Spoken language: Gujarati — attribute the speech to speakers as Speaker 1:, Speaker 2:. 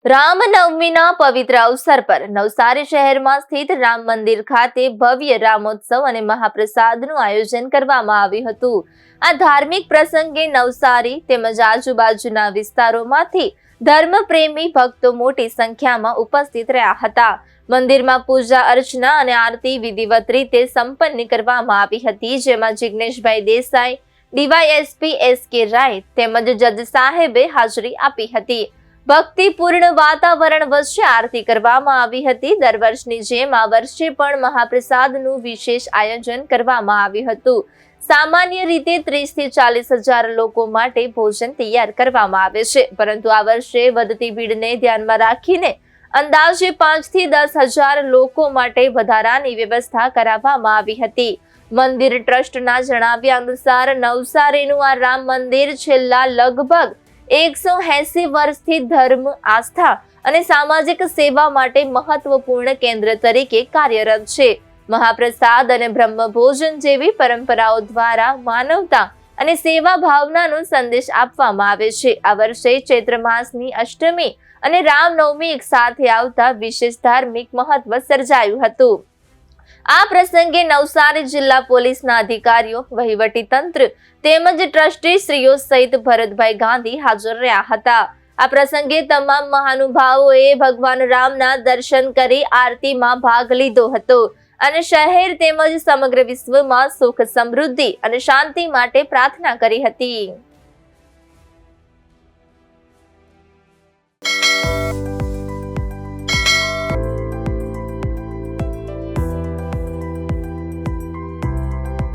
Speaker 1: રામનવમીના પવિત્ર અવસર પર નવસારી શહેરમાં સ્થિત રામ મંદિર ખાતે ભવ્ય રામોત્સવ અને મહાપ્રસાદનું આયોજન કરવામાં આવ્યું હતું। આ ધાર્મિક પ્રસંગે નવસારી તેમજ આજુબાજુના વિસ્તારોમાંથી ધર્મપ્રેમી ભક્તો મોટી સંખ્યામાં ઉપસ્થિત રહ્યા હતા। મંદિરમાં પૂજા અર્ચના અને આરતી વિધિવત રીતે સંપન્ન કરવામાં આવી હતી, જેમાં જિગ્નેશભાઈ દેસાઈ, ડીવાયએસપી એસ.કે. રાય તેમજ જજ સાહેબે હાજરી આપી હતી। ભક્તિપૂર્ણ વાતાવરણ વચ્ચે આરતી કરવામાં આવી હતી। દર વર્ષની જેમ આ વર્ષે પણ મહાપ્રસાદનું વિશેષ આયોજન કરવામાં આવ્યું હતું। સામાન્ય રીતે 30 થી 40 હજાર લોકો માટે ભોજન તૈયાર કરવામાં આવે છે, પરંતુ આ વર્ષે વધતી ભીડને ધ્યાનમાં રાખીને અંદાજે 5 થી 10 હજાર લોકો માટે વધારાની વ્યવસ્થા કરાવવામાં આવી હતી। મંદિર ટ્રસ્ટના જણાવ્યા અનુસાર નવસારીનું આ રામ મંદિર છેલ્લા લગભગ 180 વર્ષથી ધર્મ, આસ્થા અને સામાજિક સેવા માટે મહત્વપૂર્ણ કેન્દ્ર તરીકે કાર્યરત છે। મહાપ્રસાદ અને બ્રહ્મભોજન જેવી પરંપરાઓ દ્વારા માનવતા અને સેવા ભાવનાનો સંદેશ આપવામાં આવે છે। આ વર્ષે ચૈત્ર માસની અષ્ટમી અને રામનવમી એક સાથે આવતા વિશેષ ધાર્મિક મહત્વ સર્જાયું હતું। આ પ્રસંગે નવસારી જિલ્લા પોલીસના અધિકારીઓ, વહીવટી તંત્ર તેમજ ટ્રસ્ટીશ્રીઓ સહિત ભરતભાઈ ગાંધી હાજર રહ્યા હતા। આ પ્રસંગે તમામ મહાનુભાવોએ ભગવાન રામના દર્શન કરી આરતીમાં ભાગ લીધો હતો અને શહેર તેમજ સમગ્ર વિશ્વમાં સુખ, સમૃદ્ધિ અને શાંતિ માટે પ્રાર્થના કરી હતી।